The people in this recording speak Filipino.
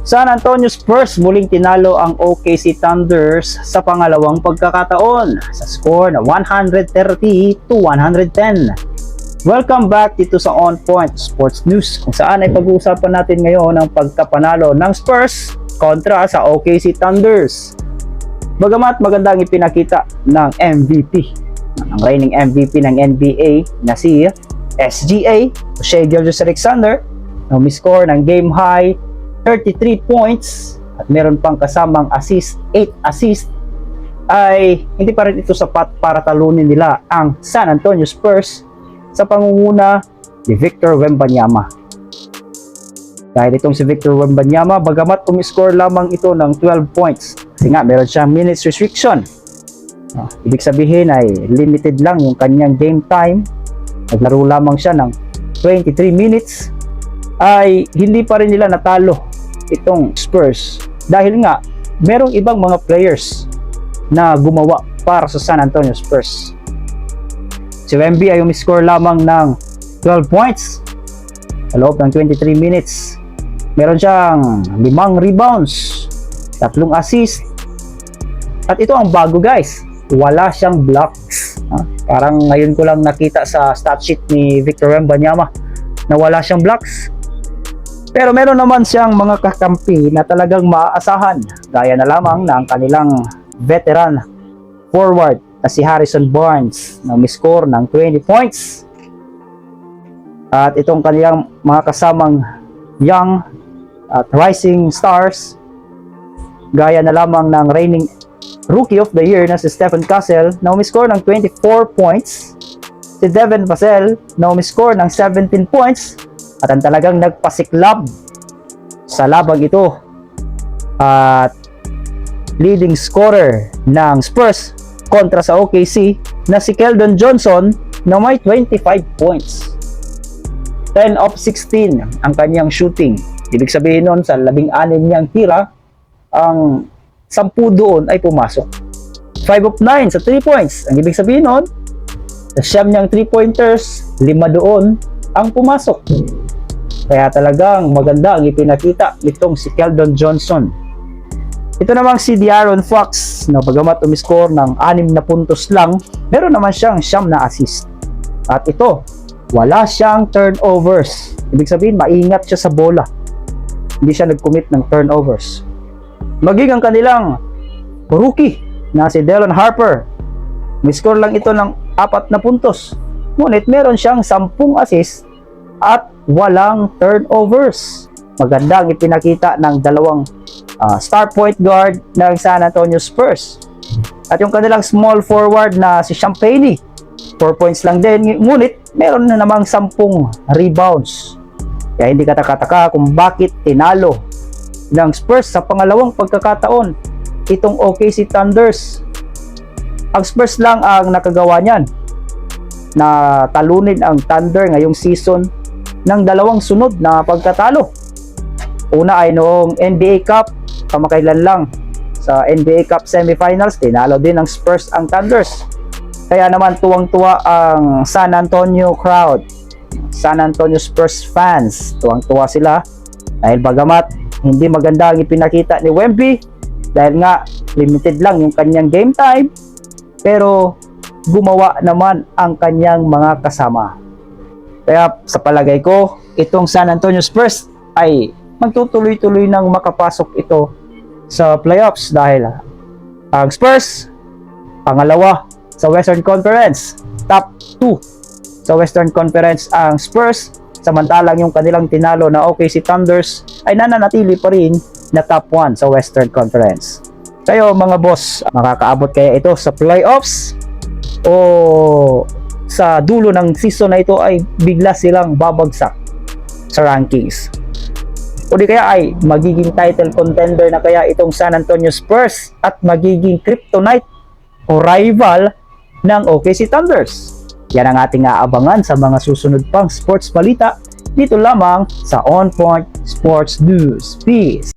San Antonio Spurs muling tinalo ang OKC Thunders sa pangalawang pagkakataon sa score na 130-110. Welcome back dito sa On Point Sports News, kung saan ay pag-uusapan natin ngayon ang pagkapanalo ng Spurs kontra sa OKC Thunders. Bagamat magandang ipinakita ng MVP, ang reigning MVP ng NBA na si SGA, Shai Gilgeous-Alexander, na umiscore ng game high 33 points at meron pang kasamang assist, 8 assist, ay hindi pa rin ito sapat para talunin nila ang San Antonio Spurs sa pangunguna ni Victor Wembanyama. Dahil itong si Victor Wembanyama, bagamat umiscore lamang ito ng 12 points, kasi nga meron siyang minutes restriction. Ibig sabihin ay limited lang yung kanyang game time. Naglaro lamang siya ng 23 minutes, ay hindi pa rin nila natalo itong Spurs dahil nga merong ibang mga players na gumawa para sa San Antonio Spurs. Si Wemby ay umiscore lamang ng 12 points sa loob ng 23 minutes. Meron siyang 5 rebounds, 3 assists, at ito ang bago guys, wala siyang blocks. Parang ngayon ko lang nakita sa stat sheet ni Victor Wembanyama na wala siyang blocks. Pero meron naman siyang mga kakampi na talagang maaasahan, gaya na lamang ng kanilang veteran forward na si Harrison Barnes na umiscore ng 20 points. At itong kanilang mga kasamang young at rising stars, gaya na lamang ng reigning Rookie of the Year na si Stephen Castle na umiscore ng 24 points, si Devin Vassell na umiscore ng 17 points, at ang talagang nagpasiklab sa labang ito at leading scorer ng Spurs kontra sa OKC na si Keldon Johnson na may 25 points. 10 of 16 ang kanyang shooting. Ibig sabihin nun sa 16 niyang tira, ang 10 doon ay pumasok. 5 of 9 sa 3 points. Ang ibig sabihin nun, sa 9 niyang 3-pointers, 5 doon ang pumasok. Kaya talagang maganda ang ipinakita nitong si Keldon Johnson. Ito namang si De'Aaron Fox na bagamat umiscore ng 6 na puntos lang, meron naman siyang 9 na assist. At ito, wala siyang turnovers. Ibig sabihin, maingat siya sa bola. Hindi siya nag-commit ng turnovers. Maging ang kanilang rookie na si Delon Harper, umiscore lang ito ng 4 na puntos. Ngunit meron siyang 10 assist at walang turnovers. Maganda ang ipinakita ng dalawang star point guard ng San Antonio Spurs. At yung kanilang small forward na si Champagnie, 4 points lang din, ngunit meron na namang 10 rebounds. Kaya hindi kataka-taka kung bakit tinalo ng Spurs sa pangalawang pagkakataon itong OKC Thunders. Ang Spurs lang ang nakagawa niyan na talunin ang Thunder ngayong season ng 2 sunod na pagkatalo. Una ay noong NBA Cup, kamakailan lang sa NBA Cup semifinals, tinalo din ng Spurs ang Thunders. Kaya naman tuwang-tuwa ang San Antonio crowd, San Antonio Spurs fans, tuwang-tuwa sila dahil bagamat hindi maganda ang ipinakita ni Wemby dahil nga limited lang yung kanyang game time, pero gumawa naman ang kanyang mga kasama. Kaya sa palagay ko, itong San Antonio Spurs ay magtutuloy-tuloy nang makapasok ito sa playoffs dahil ang Spurs, pangalawa sa Western Conference, top 2 sa Western Conference ang Spurs, samantalang yung kanilang tinalo na OKC Thunders ay nananatili pa rin na top 1 sa Western Conference. Kayo mga boss, makakaabot kaya ito sa playoffs o sa dulo ng season na ito ay bigla silang babagsak sa rankings? O di kaya ay magiging title contender na kaya itong San Antonio Spurs at magiging kryptonite o rival ng OKC Thunders? Yan ang ating aabangan sa mga susunod pang sports balita dito lamang sa On Point Sports News. Peace!